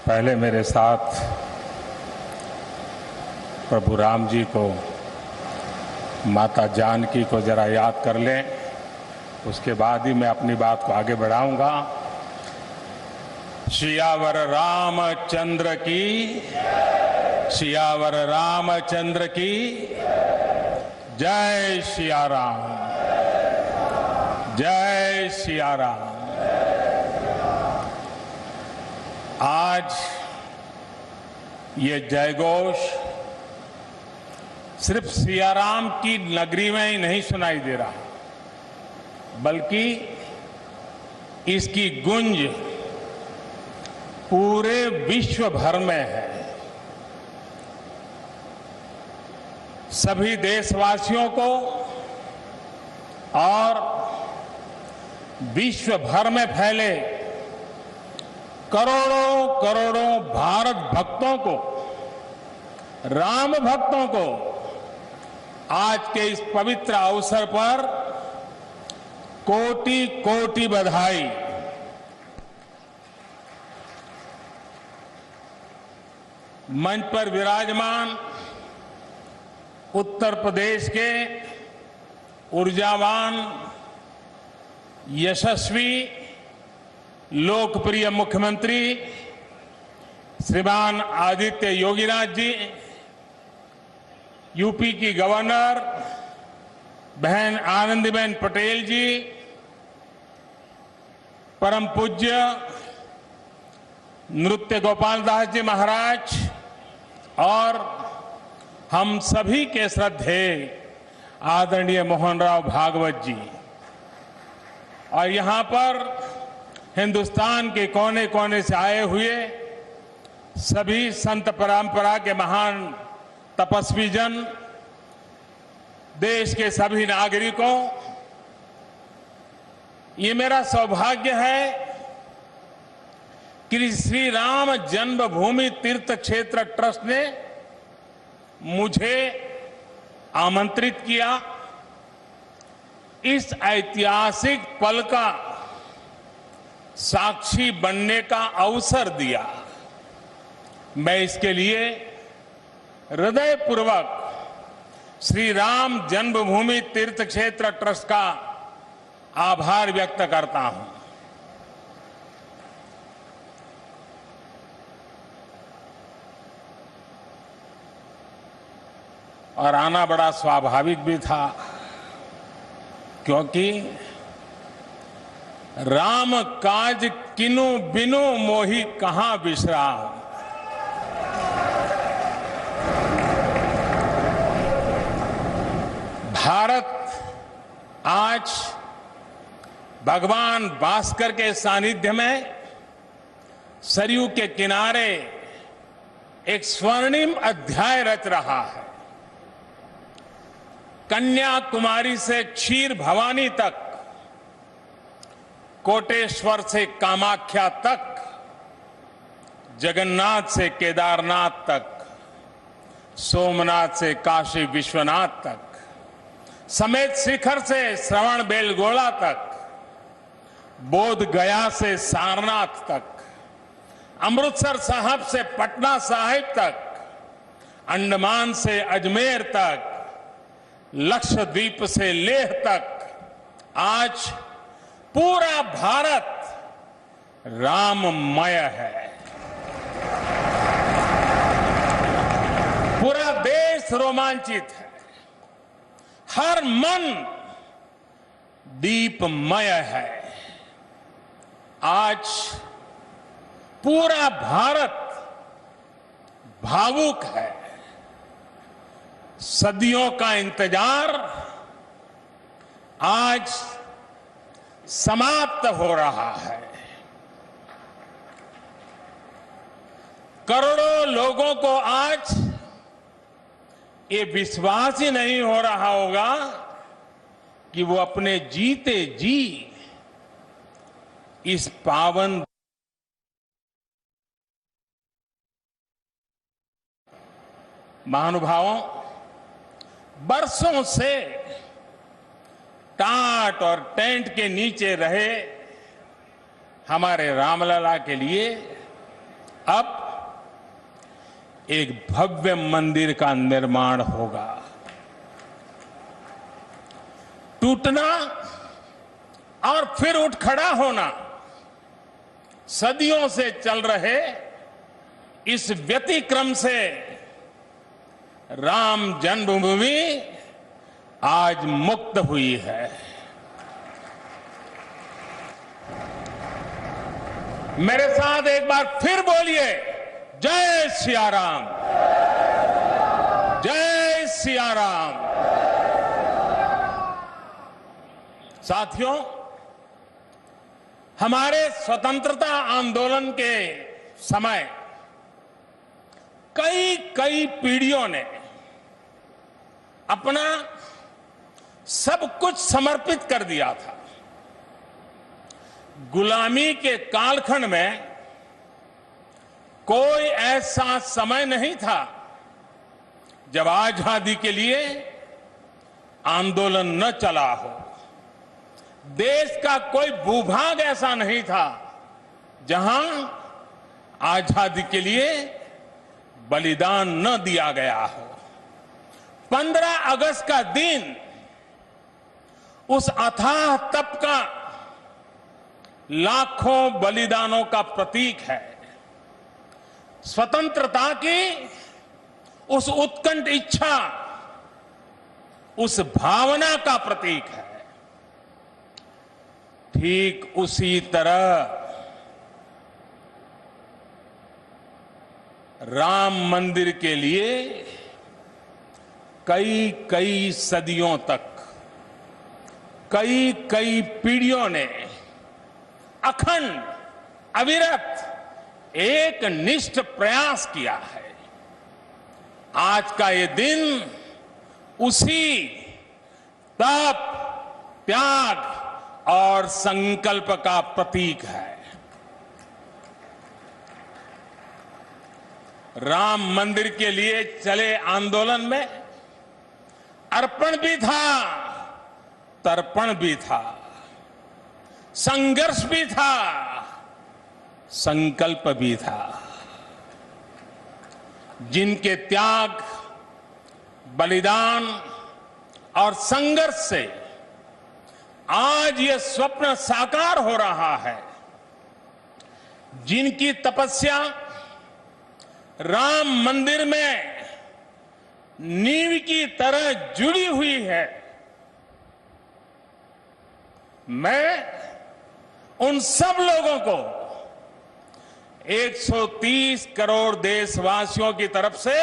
पहले मेरे साथ प्रभु राम जी को, माता जानकी को जरा याद कर लें, उसके बाद ही मैं अपनी बात को आगे बढ़ाऊंगा। सियावर रामचंद्र की, सियावर रामचंद्र की जय सिया राम, जय सिया राम। आज ये जयघोष सिर्फ सियाराम की नगरी में ही नहीं सुनाई दे रहा, बल्कि इसकी गूंज पूरे विश्व भर में है। सभी देशवासियों को और विश्व भर में फैले करोड़ों करोड़ों भारत भक्तों को, राम भक्तों को आज के इस पवित्र अवसर पर कोटि कोटि बधाई। मंच पर विराजमान उत्तर प्रदेश के ऊर्जावान, यशस्वी, लोकप्रिय मुख्यमंत्री श्रीमान आदित्य योगीनाथ जी, यूपी की गवर्नर बहन आनंदीबेन पटेल जी, परम पूज्य नृत्य गोपाल दास जी महाराज और हम सभी के श्रद्धेय आदरणीय मोहनराव भागवत जी, और यहां पर हिंदुस्तान के कोने कोने से आए हुए सभी संत परंपरा के महान तपस्वी जन, देश के सभी नागरिकों, ये मेरा सौभाग्य है कि श्री राम जन्मभूमि तीर्थ क्षेत्र ट्रस्ट ने मुझे आमंत्रित किया, इस ऐतिहासिक पल का साक्षी बनने का अवसर दिया। मैं इसके लिए हृदयपूर्वक श्री राम जन्मभूमि तीर्थ क्षेत्र ट्रस्ट का आभार व्यक्त करता हूं। और आना बड़ा स्वाभाविक भी था, क्योंकि राम काज किनु बिनु मोहि कहां बिसराओ। भारत आज भगवान भास्कर के सानिध्य में सरयू के किनारे एक स्वर्णिम अध्याय रच रहा है। कन्याकुमारी से क्षीर भवानी तक, कोटेश्वर से कामाख्या तक, जगन्नाथ से केदारनाथ तक, सोमनाथ से काशी विश्वनाथ तक, समेत शिखर से श्रवण बेलगोला तक, बोध गया से सारनाथ तक, अमृतसर साहब से पटना साहिब तक, अंडमान से अजमेर तक, लक्षद्वीप से लेह तक, आज पूरा भारत राममय है। पूरा देश रोमांचित है, हर मन दीपमय है। आज पूरा भारत भावुक है। सदियों का इंतजार आज समाप्त हो रहा है। करोड़ों लोगों को आज ये विश्वास ही नहीं हो रहा होगा कि वो अपने जीते जी इस पावन महानुभावों, बरसों से टाट और टेंट के नीचे रहे हमारे रामलला के लिए अब एक भव्य मंदिर का निर्माण होगा। टूटना और फिर उठ खड़ा होना सदियों से चल रहे इस व्यतिक्रम से राम जन्मभूमि आज मुक्त हुई है। मेरे साथ एक बार फिर बोलिए, जय सिया राम, जय सिया राम। साथियों, हमारे स्वतंत्रता आंदोलन के समय कई पीढ़ियों ने अपना सब कुछ समर्पित कर दिया था। गुलामी के कालखंड में कोई ऐसा समय नहीं था जब आजादी के लिए आंदोलन न चला हो। देश का कोई भूभाग ऐसा नहीं था जहां आजादी के लिए बलिदान न दिया गया हो। 15 अगस्त का दिन उस अथाह तप का, लाखों बलिदानों का प्रतीक है। स्वतंत्रता की उस उत्कंठ इच्छा, उस भावना का प्रतीक है। ठीक उसी तरह राम मंदिर के लिए कई सदियों तक कई पीढ़ियों ने अखंड अविरत एक निष्ठ प्रयास किया है। आज का ये दिन उसी तप, त्याग और संकल्प का प्रतीक है। राम मंदिर के लिए चले आंदोलन में अर्पण भी था, तर्पण भी था, संघर्ष भी था, संकल्प भी था। जिनके त्याग, बलिदान और संघर्ष से आज ये स्वप्न साकार हो रहा है, जिनकी तपस्या राम मंदिर में नींव की तरह जुड़ी हुई है, मैं उन सब लोगों को 130 करोड़ देशवासियों की तरफ से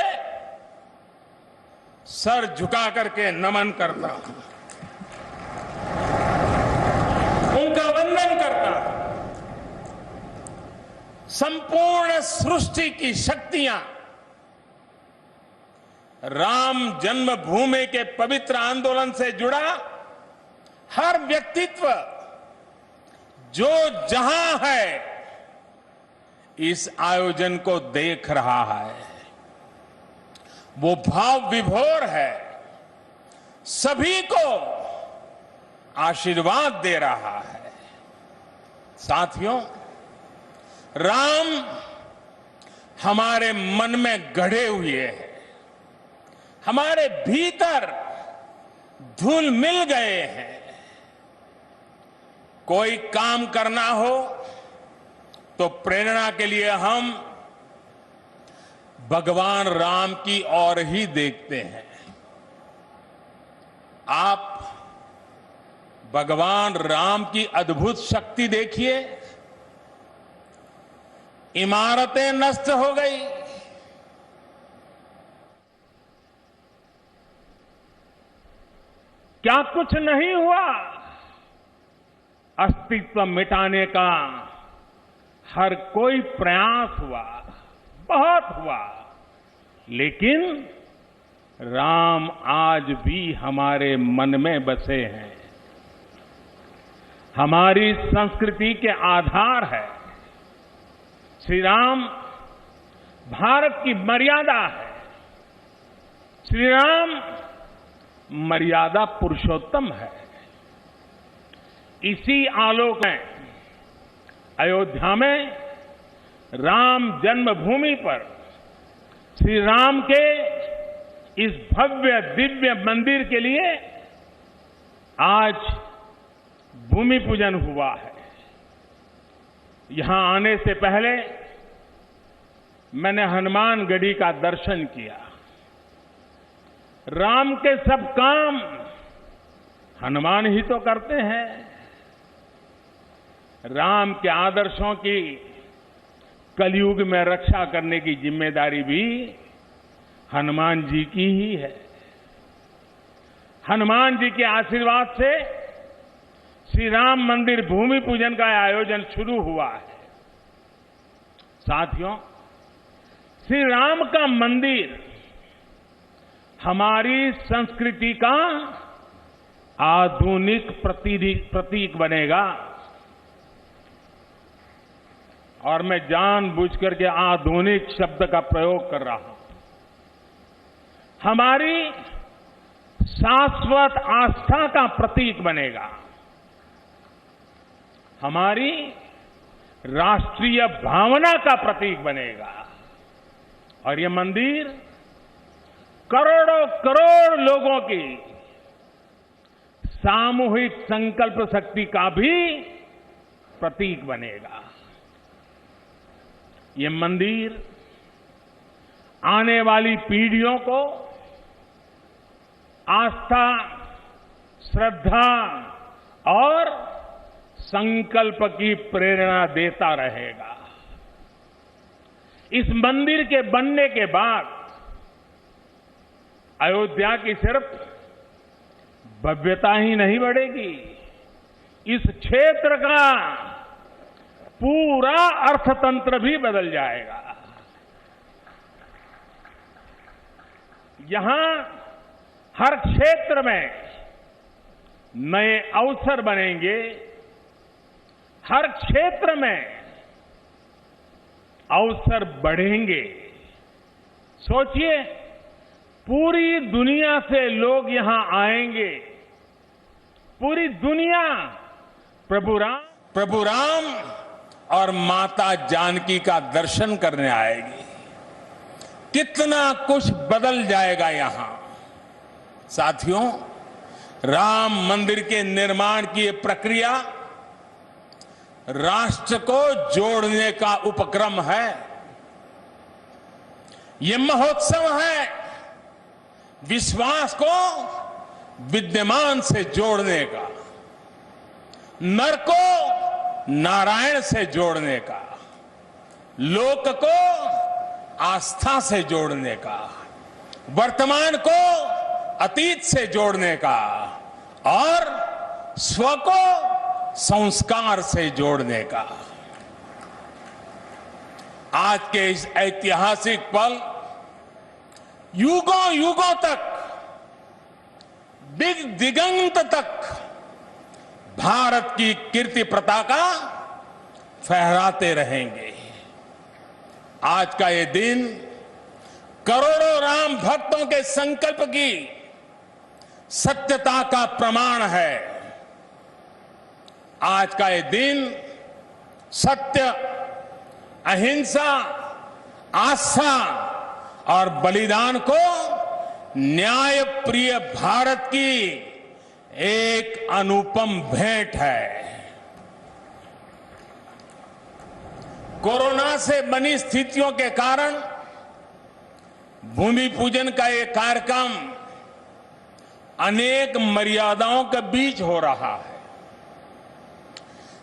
सर झुका करके नमन करता हूं, उनका वंदन करता हूं। संपूर्ण सृष्टि की शक्तियां राम जन्मभूमि के पवित्र आंदोलन से जुड़ा हर व्यक्तित्व जो जहां है इस आयोजन को देख रहा है, वो भाव विभोर है, सभी को आशीर्वाद दे रहा है। साथियों, राम हमारे मन में गढ़े हुए हैं, हमारे भीतर धुल मिल गए हैं। कोई काम करना हो तो प्रेरणा के लिए हम भगवान राम की ओर ही देखते हैं। आप भगवान राम की अद्भुत शक्ति देखिए। इमारतें नष्ट हो गई, क्या कुछ नहीं हुआ? अस्तित्व मिटाने का हर कोई प्रयास हुआ, बहुत हुआ, लेकिन राम आज भी हमारे मन में बसे हैं, हमारी संस्कृति के आधार है। श्री राम भारत की मर्यादा है। श्री राम मर्यादा पुरुषोत्तम है। इसी आलोक में अयोध्या में राम जन्मभूमि पर श्री राम के इस भव्य दिव्य मंदिर के लिए आज भूमि पूजन हुआ है। यहां आने से पहले मैंने हनुमानगढ़ी का दर्शन किया। राम के सब काम हनुमान ही तो करते हैं। राम के आदर्शों की कलयुग में रक्षा करने की जिम्मेदारी भी हनुमान जी की ही है। हनुमान जी के आशीर्वाद से श्री राम मंदिर भूमि पूजन का आयोजन शुरू हुआ है। साथियों, श्री राम का मंदिर हमारी संस्कृति का आधुनिक प्रतीक बनेगा। और मैं जानबूझकर के आधुनिक शब्द का प्रयोग कर रहा हूं। हमारी शाश्वत आस्था का प्रतीक बनेगा। हमारी राष्ट्रीय भावना का प्रतीक बनेगा। और यह मंदिर करोड़ों करोड़ लोगों की सामूहिक संकल्प शक्ति का भी प्रतीक बनेगा। ये मंदिर आने वाली पीढ़ियों को आस्था, श्रद्धा और संकल्प की प्रेरणा देता रहेगा। इस मंदिर के बनने के बाद अयोध्या की सिर्फ भव्यता ही नहीं बढ़ेगी, इस क्षेत्र का पूरा अर्थतंत्र भी बदल जाएगा। यहां हर क्षेत्र में नए अवसर बनेंगे। हर क्षेत्र में अवसर बढ़ेंगे। सोचिए, पूरी दुनिया से लोग यहां आएंगे। पूरी दुनिया प्रभु राम और माता जानकी का दर्शन करने आएगी। कितना कुछ बदल जाएगा यहां। साथियों, राम मंदिर के निर्माण की ये प्रक्रिया राष्ट्र को जोड़ने का उपक्रम है। ये महोत्सव है विश्वास को विद्यमान से जोड़ने का, नर को नारायण से जोड़ने का, लोक को आस्था से जोड़ने का, वर्तमान को अतीत से जोड़ने का और स्व को संस्कार से जोड़ने का। आज के इस ऐतिहासिक पल युगों युगों तक, दिग दिगंत तक भारत की कीर्ति पताका फहराते रहेंगे। आज का ये दिन करोड़ों राम भक्तों के संकल्प की सत्यता का प्रमाण है। आज का ये दिन सत्य, अहिंसा, आस्था और बलिदान को न्याय प्रिय भारत की एक अनुपम भेंट है। कोरोना से बनी स्थितियों के कारण भूमि पूजन का ये कार्यक्रम अनेक मर्यादाओं के बीच हो रहा है।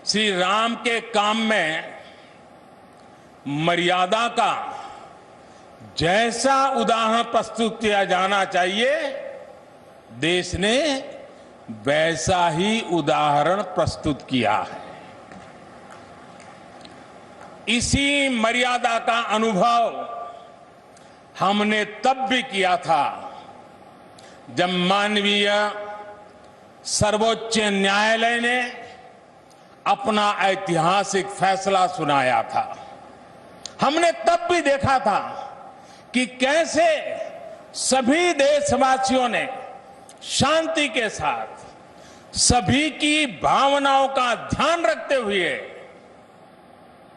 श्री राम के काम में मर्यादा का जैसा उदाहरण प्रस्तुत किया जाना चाहिए, देश ने वैसा ही उदाहरण प्रस्तुत किया है। इसी मर्यादा का अनुभव हमने तब भी किया था जब माननीय सर्वोच्च न्यायालय ने अपना ऐतिहासिक फैसला सुनाया था। हमने तब भी देखा था कि कैसे सभी देशवासियों ने शांति के साथ सभी की भावनाओं का ध्यान रखते हुए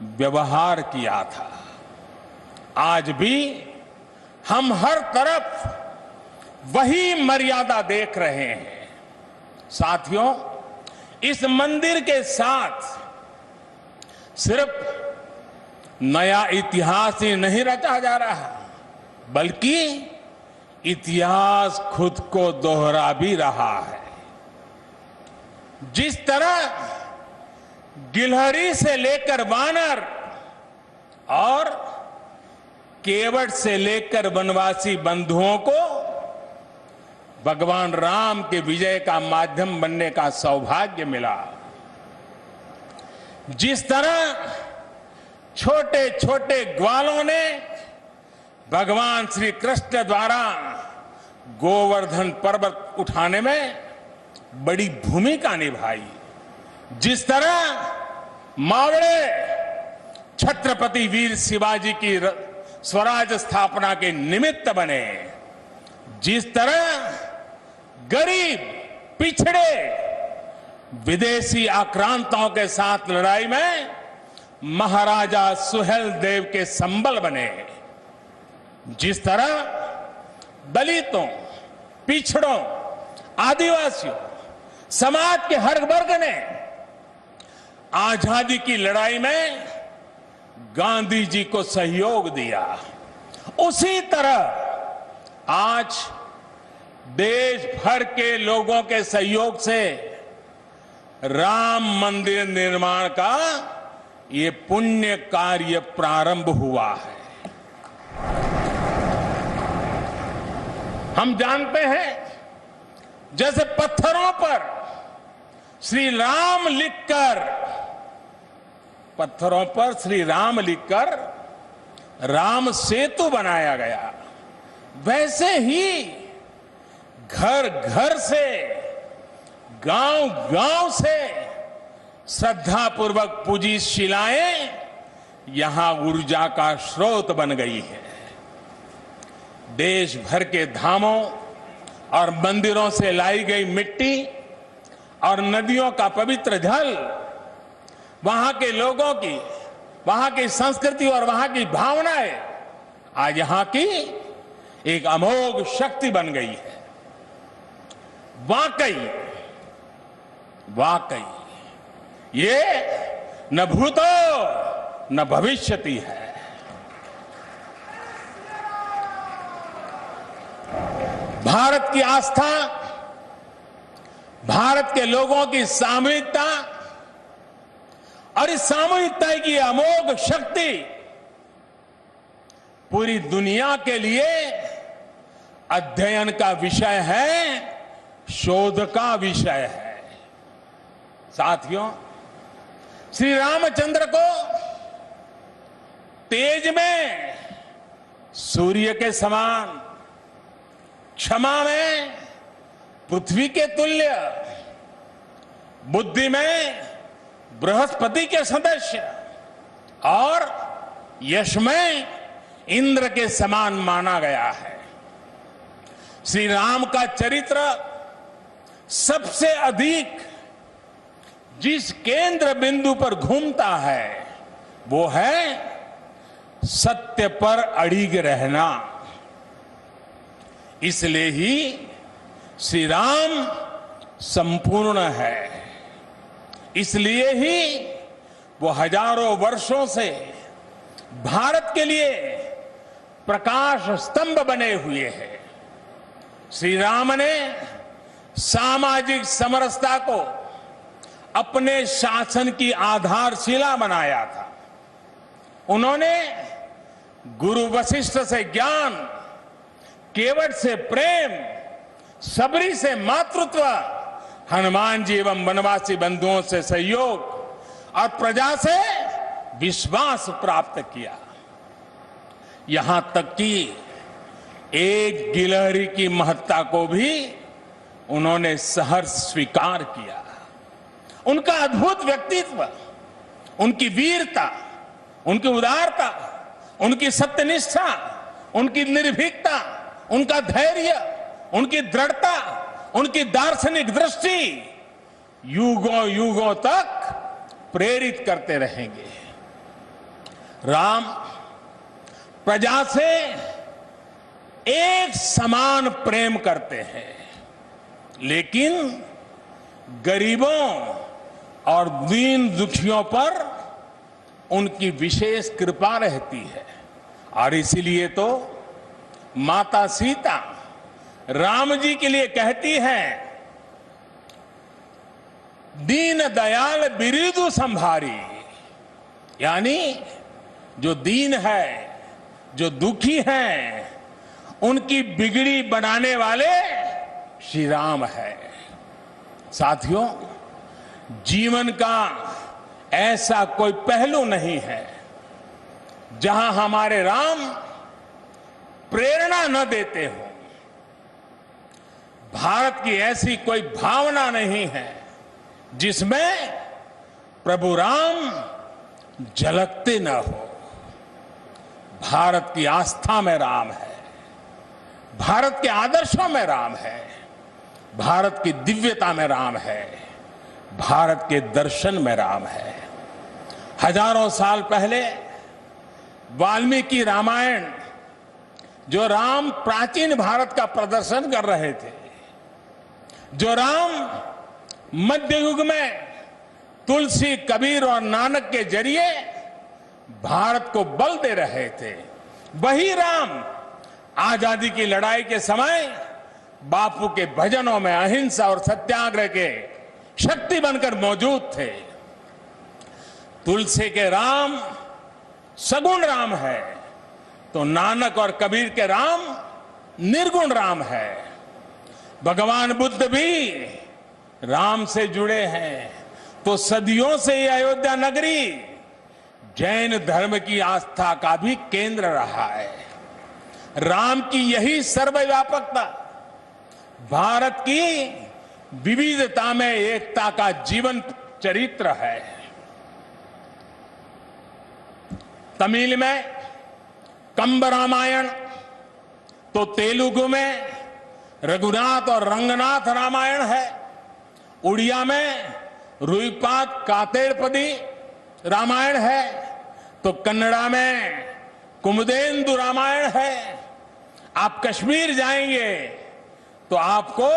व्यवहार किया था। आज भी हम हर तरफ वही मर्यादा देख रहे हैं। साथियों, इस मंदिर के साथ सिर्फ नया इतिहास ही नहीं रचा जा रहा, बल्कि इतिहास खुद को दोहरा भी रहा है। जिस तरह गिलहरी से लेकर वानर और केवट से लेकर वनवासी बंधुओं को भगवान राम के विजय का माध्यम बनने का सौभाग्य मिला, जिस तरह छोटे छोटे ग्वालों ने भगवान श्री कृष्ण द्वारा गोवर्धन पर्वत उठाने में बड़ी भूमिका निभाई, जिस तरह मावड़े छत्रपति वीर शिवाजी की स्वराज स्थापना के निमित्त बने, जिस तरह गरीब पिछड़े विदेशी आक्रांताओं के साथ लड़ाई में महाराजा सुहेल देव के संबल बने, जिस तरह दलितों, पिछड़ों, आदिवासियों, समाज के हर वर्ग ने आजादी की लड़ाई में गांधी जी को सहयोग दिया, उसी तरह आज देश भर के लोगों के सहयोग से राम मंदिर निर्माण का ये पुण्य कार्य प्रारंभ हुआ है। हम जानते हैं, जैसे पत्थरों पर श्री राम लिखकर राम सेतु बनाया गया, वैसे ही घर घर से, गांव गांव से श्रद्धापूर्वक पूजी शिलाएं यहां ऊर्जा का स्रोत बन गई है। देश भर के धामों और मंदिरों से लाई गई मिट्टी और नदियों का पवित्र जल वहां के लोगों की, वहां की संस्कृति और वहां की भावनाएं आज यहां की एक अमोघ शक्ति बन गई है। वाकई ये न भूतो न भविष्यति है। भारत की आस्था, भारत के लोगों की सामूहिकता और इस सामूहिकता की अमोघ शक्ति पूरी दुनिया के लिए अध्ययन का विषय है, शोध का विषय है। साथियों, श्री रामचंद्र को तेज में सूर्य के समान, क्षमा में पृथ्वी के तुल्य, बुद्धि में बृहस्पति के सदस्य और यश में इंद्र के समान माना गया है। श्री राम का चरित्र सबसे अधिक जिस केंद्र बिंदु पर घूमता है वो है सत्य पर अड़िग रहना। इसलिए ही श्री राम संपूर्ण है, इसलिए ही वो हजारों वर्षों से भारत के लिए प्रकाश स्तंभ बने हुए हैं। श्री राम ने सामाजिक समरसता को अपने शासन की आधारशिला बनाया था। उन्होंने गुरु वशिष्ठ से ज्ञान, केवट से प्रेम, सबरी से मातृत्व, हनुमान जी एवं वनवासी बंधुओं से सहयोग और प्रजा से विश्वास प्राप्त किया। यहां तक कि एक गिलहरी की महत्ता को भी उन्होंने सहर्ष स्वीकार किया। उनका अद्भुत व्यक्तित्व, उनकी वीरता, उनकी उदारता, उनकी सत्यनिष्ठा, उनकी निर्भीकता, उनका धैर्य, उनकी दृढ़ता, उनकी दार्शनिक दृष्टि युगों युगों तक प्रेरित करते रहेंगे। राम प्रजा से एक समान प्रेम करते हैं, लेकिन गरीबों और दीन दुखियों पर उनकी विशेष कृपा रहती है। और इसीलिए तो माता सीता राम जी के लिए कहती हैं, दीन दयाल बिरिदु संभारी, यानी जो दीन है, जो दुखी हैं, उनकी बिगड़ी बनाने वाले श्री राम है। साथियों, जीवन का ऐसा कोई पहलू नहीं है जहां हमारे राम प्रेरणा न देते हो। भारत की ऐसी कोई भावना नहीं है जिसमें प्रभु राम झलकते न हो। भारत की आस्था में राम है, भारत के आदर्शों में राम है, भारत की दिव्यता में राम है, भारत के दर्शन में राम है। हजारों साल पहले वाल्मीकि रामायण, जो राम प्राचीन भारत का प्रदर्शन कर रहे थे, जो राम मध्य युग में तुलसी, कबीर और नानक के जरिए भारत को बल दे रहे थे, वही राम आजादी की लड़ाई के समय बापू के भजनों में अहिंसा और सत्याग्रह के शक्ति बनकर मौजूद थे। तुलसी के राम सगुण राम है, तो नानक और कबीर के राम निर्गुण राम है। भगवान बुद्ध भी राम से जुड़े हैं, तो सदियों से ये अयोध्या नगरी जैन धर्म की आस्था का भी केंद्र रहा है। राम की यही सर्वव्यापकता भारत की विविधता में एकता का जीवन चरित्र है। तमिल में कंब रामायण, तो तेलुगु में रघुनाथ और रंगनाथ रामायण है। उड़िया में रुईपात कातेड़पदी रामायण है, तो कन्नड़ा में कुमुदेंदु रामायण है। आप कश्मीर जाएंगे तो आपको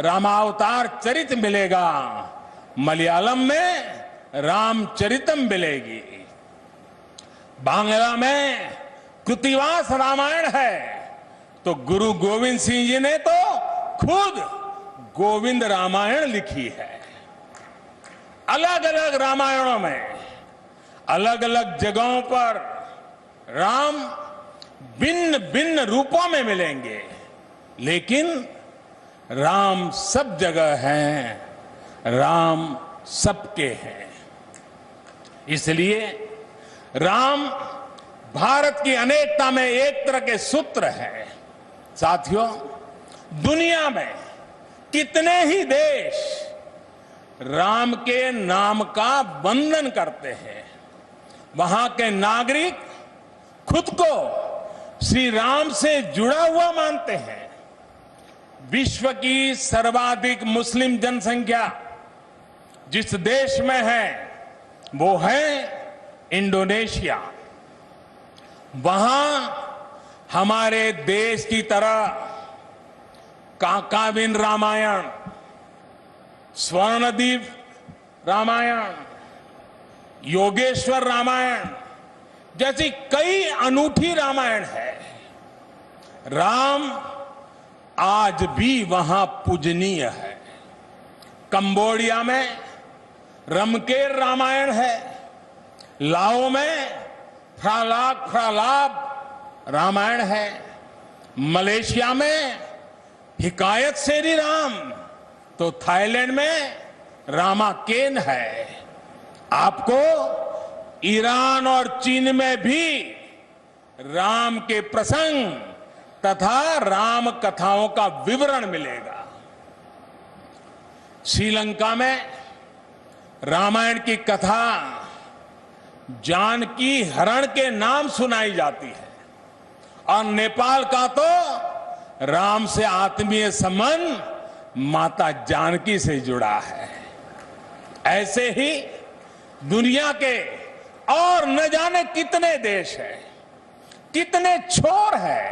रामावतार चरित मिलेगा, मलयालम में रामचरितम मिलेगी, बांग्ला में कृतिवास रामायण है, तो गुरु गोविंद सिंह जी ने तो खुद गोविंद रामायण लिखी है। अलग अलग रामायणों में अलग अलग जगहों पर राम भिन्न भिन्न रूपों में मिलेंगे, लेकिन राम सब जगह हैं, राम सबके हैं। इसलिए राम भारत की अनेकता में एक तरह के सूत्र है। साथियों, दुनिया में कितने ही देश राम के नाम का वंदन करते हैं, वहां के नागरिक खुद को श्री राम से जुड़ा हुआ मानते हैं। विश्व की सर्वाधिक मुस्लिम जनसंख्या जिस देश में है वो है इंडोनेशिया। वहां हमारे देश की तरह काकाविन रामायण, स्वर्णदीप रामायण, योगेश्वर रामायण जैसी कई अनूठी रामायण है। राम आज भी वहां पूजनीय है। कंबोडिया में रमकेर रामायण है, लाओ में फ्रालाप रामायण है, मलेशिया में हिकायत शेरी राम, तो थाईलैंड में रामाकेन है। आपको ईरान और चीन में भी राम के प्रसंग तथा राम कथाओं का विवरण मिलेगा। श्रीलंका में रामायण की कथा जानकी हरण के नाम सुनाई जाती है, और नेपाल का तो राम से आत्मीय संबंध माता जानकी से जुड़ा है। ऐसे ही दुनिया के और न जाने कितने देश हैं, कितने छोर हैं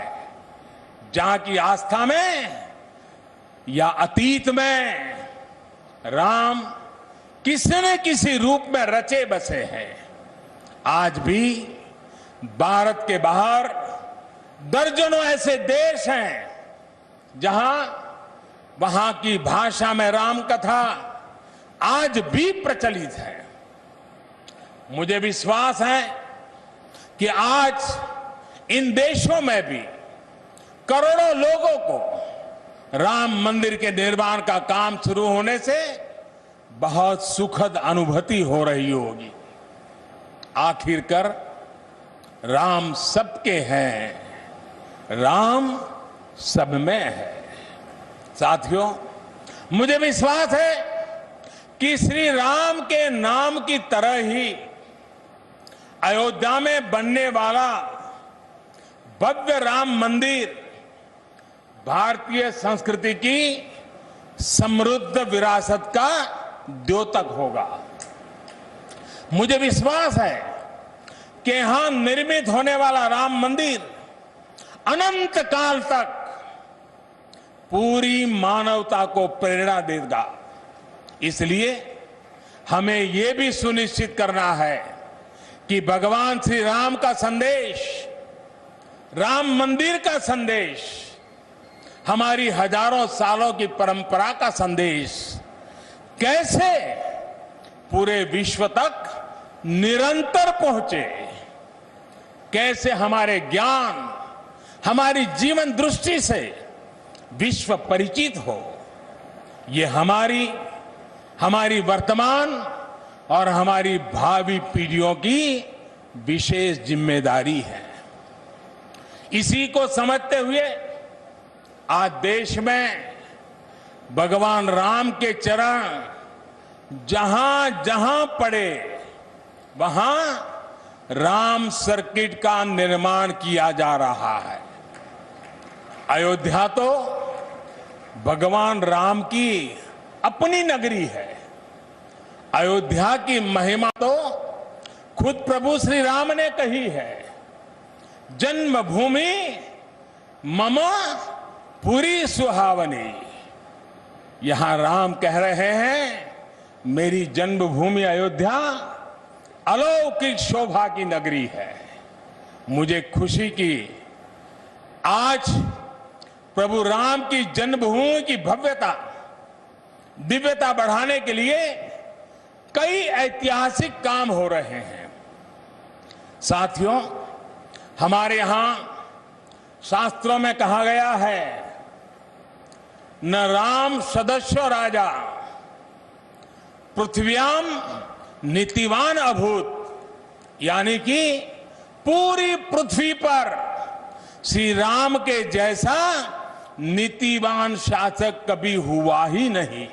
जहां की आस्था में या अतीत में राम किसी न किसी रूप में रचे बसे हैं। आज भी भारत के बाहर दर्जनों ऐसे देश हैं जहां वहां की भाषा में राम कथा आज भी प्रचलित है। मुझे विश्वास है कि आज इन देशों में भी करोड़ों लोगों को राम मंदिर के निर्माण का काम शुरू होने से बहुत सुखद अनुभूति हो रही होगी। आखिरकार राम सबके हैं, राम सब में है। साथियों, मुझे विश्वास है कि श्री राम के नाम की तरह ही अयोध्या में बनने वाला भव्य राम मंदिर भारतीय संस्कृति की समृद्ध विरासत का द्योतक होगा। मुझे विश्वास है कि यहां निर्मित होने वाला राम मंदिर अनंत काल तक पूरी मानवता को प्रेरणा देगा। इसलिए हमें यह भी सुनिश्चित करना है कि भगवान श्री राम का संदेश, राम मंदिर का संदेश, हमारी हजारों सालों की परंपरा का संदेश कैसे पूरे विश्व तक निरंतर पहुंचे, कैसे हमारे ज्ञान, हमारी जीवन दृष्टि से विश्व परिचित हो, ये हमारी वर्तमान और हमारी भावी पीढ़ियों की विशेष जिम्मेदारी है। इसी को समझते हुए आज देश में भगवान राम के चरण जहां जहां पड़े वहां राम सर्किट का निर्माण किया जा रहा है। अयोध्या तो भगवान राम की अपनी नगरी है। अयोध्या की महिमा तो खुद प्रभु श्री राम ने कही है, जन्मभूमि मम पुरी सुहावनी। यहां राम कह रहे हैं, मेरी जन्मभूमि अयोध्या अलौकिक शोभा की नगरी है। मुझे खुशी की आज प्रभु राम की जन्मभूमि की भव्यता, दिव्यता बढ़ाने के लिए कई ऐतिहासिक काम हो रहे हैं। साथियों, हमारे यहां शास्त्रों में कहा गया है, न राम सदस्य राजा पृथ्व्याम नीतिवान अभूत, यानी कि पूरी पृथ्वी पर श्री राम के जैसा नीतिवान शासक कभी हुआ ही नहीं।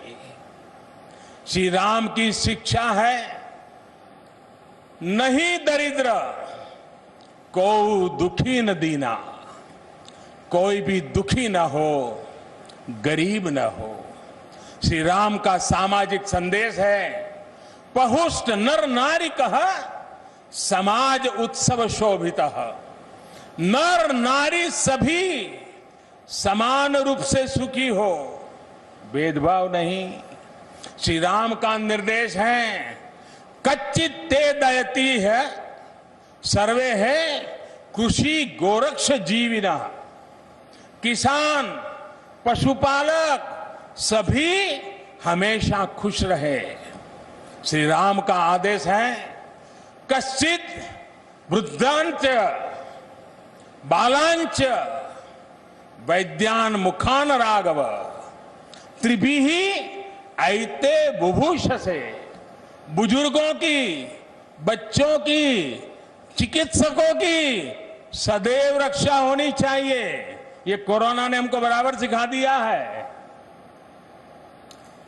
श्री राम की शिक्षा है, नहीं दरिद्र को दुखी न दीना, कोई भी दुखी न हो, गरीब न हो। श्री राम का सामाजिक संदेश है, पहुष्ट नर नारी कह समाज उत्सव शोभित। नर नारी सभी समान रूप से सुखी हो, भेदभाव नहीं। श्री राम का निर्देश है, कच्चित ते दयती है सर्वे है कृषि गोरक्ष जीविना। किसान, पशुपालक सभी हमेशा खुश रहे। श्री राम का आदेश है, कश्चित वृद्धांच बालांच वैद्यान मुखान राघव त्रिभिहि ऐते बुभूष से। बुजुर्गों की, बच्चों की, चिकित्सकों की सदैव रक्षा होनी चाहिए। ये कोरोना ने हमको बराबर सिखा दिया है।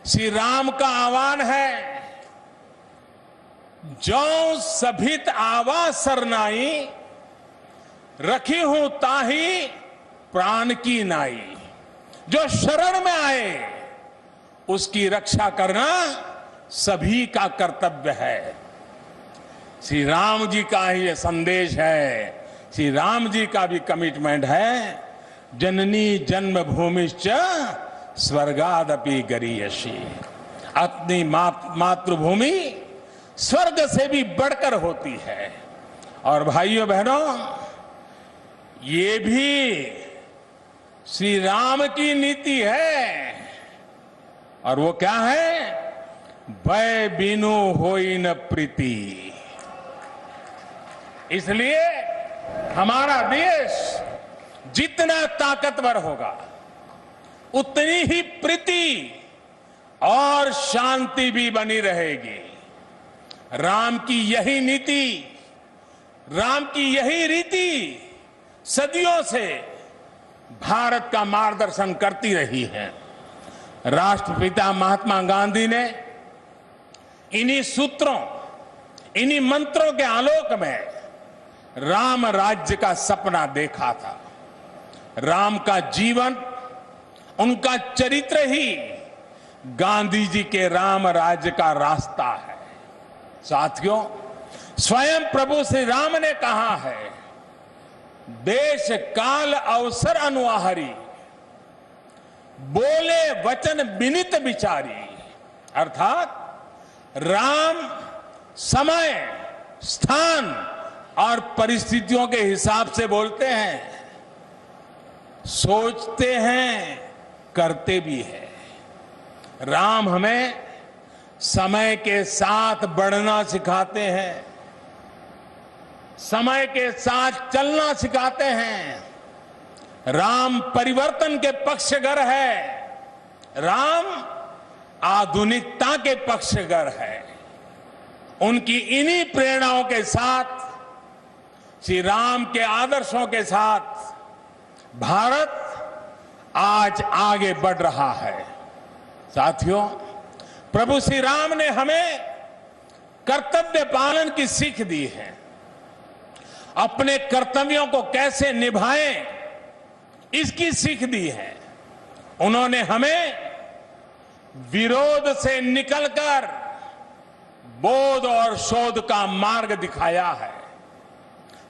श्री राम का आह्वान है, जो सभित आवा सरनाई रखी हूं ताही प्राण की नाई। जो शरण में आए उसकी रक्षा करना सभी का कर्तव्य है। श्री राम जी का ही ये संदेश है, श्री राम जी का भी कमिटमेंट है, जननी जन्मभूमिश्च स्वर्गादपि गरीयसी। अपनी मातृभूमि स्वर्ग से भी बढ़कर होती है। और भाइयों बहनों, ये भी श्री राम की नीति है। और वो क्या है? भय बिनु होई न प्रीति। इसलिए हमारा देश जितना ताकतवर होगा, उतनी ही प्रीति और शांति भी बनी रहेगी। राम की यही नीति, राम की यही रीति सदियों से भारत का मार्गदर्शन करती रही है। राष्ट्रपिता महात्मा गांधी ने इन्हीं सूत्रों, इन्हीं मंत्रों के आलोक में राम राज्य का सपना देखा था। राम का जीवन, उनका चरित्र ही गांधी जी के राम राज्य का रास्ता है। साथियों, स्वयं प्रभु श्री राम ने कहा है, देश काल अवसर अनुआहारी, बोले वचन विनित विचारी। अर्थात राम समय, स्थान और परिस्थितियों के हिसाब से बोलते हैं, सोचते हैं, करते भी हैं। राम हमें समय के साथ बढ़ना सिखाते हैं, समय के साथ चलना सिखाते हैं। राम परिवर्तन के पक्षगर है, राम आधुनिकता के पक्षगर है। उनकी इन्हीं प्रेरणाओं के साथ, श्री राम के आदर्शों के साथ भारत आज आगे बढ़ रहा है। साथियों, प्रभु श्री राम ने हमें कर्तव्य पालन की सीख दी है। अपने कर्तव्यों को कैसे निभाएं, इसकी सीख दी है। उन्होंने हमें विरोध से निकलकर बोध और शोध का मार्ग दिखाया है।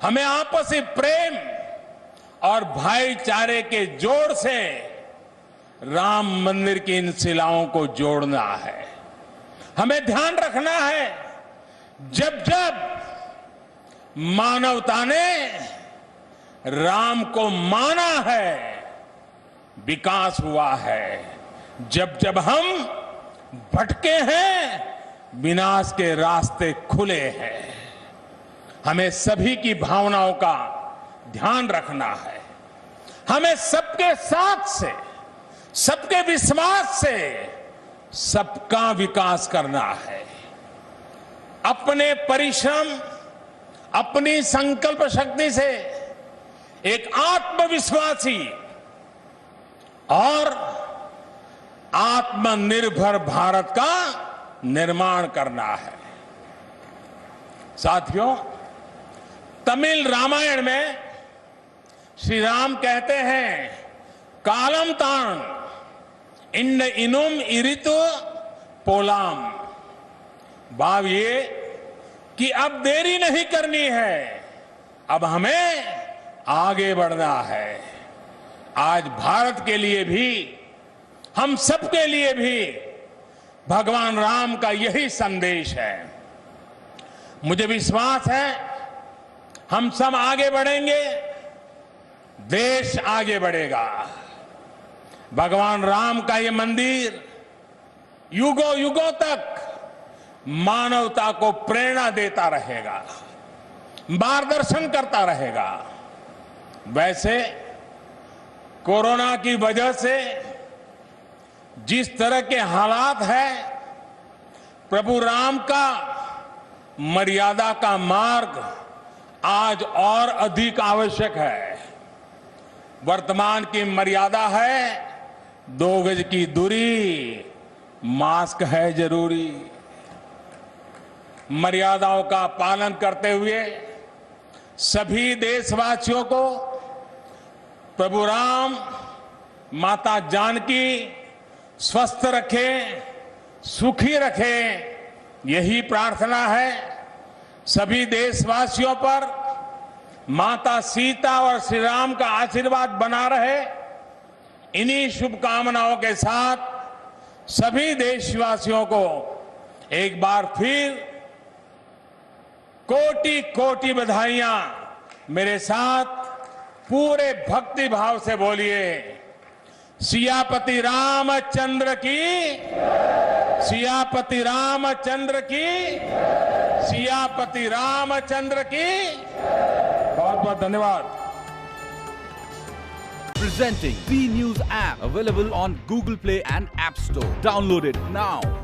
हमें आपसी प्रेम और भाईचारे के जोड़ से राम मंदिर की इन शिलाओं को जोड़ना है। हमें ध्यान रखना है, जब जब मानवता ने राम को माना है, विकास हुआ है। जब जब हम भटके हैं, विनाश के रास्ते खुले हैं। हमें सभी की भावनाओं का ध्यान रखना है। हमें सबके साथ से, सबके विश्वास से सबका विकास करना है। अपने परिश्रम, अपनी संकल्प शक्ति से एक आत्मविश्वासी और आत्मनिर्भर भारत का निर्माण करना है। साथियों, तमिल रामायण में श्री राम कहते हैं, कालम तान इन इनुम इरितु पोलाम। भाव ये कि अब देरी नहीं करनी है, अब हमें आगे बढ़ना है। आज भारत के लिए भी, हम सबके लिए भी भगवान राम का यही संदेश है। मुझे विश्वास है हम सब आगे बढ़ेंगे, देश आगे बढ़ेगा। भगवान राम का ये मंदिर युगों युगों तक मानवता को प्रेरणा देता रहेगा, मार्गदर्शन करता रहेगा। वैसे कोरोना की वजह से जिस तरह के हालात हैं, प्रभु राम का मर्यादा का मार्ग आज और अधिक आवश्यक है। वर्तमान की मर्यादा है 2 गज की दूरी, मास्क है जरूरी। मर्यादाओं का पालन करते हुए सभी देशवासियों को प्रभु राम, माता जानकी स्वस्थ रखें, सुखी रखें, यही प्रार्थना है। सभी देशवासियों पर माता सीता और श्री राम का आशीर्वाद बना रहे, इन्हीं शुभकामनाओं के साथ सभी देशवासियों को एक बार फिर कोटि कोटि बधाइयां। मेरे साथ पूरे भक्ति भाव से बोलिए, सियापति रामचंद्र की, सियापति रामचंद्र की, सियापति रामचंद्र की। बहुत बहुत धन्यवाद। Presenting B News app, available on Google Play and App Store. Download it now.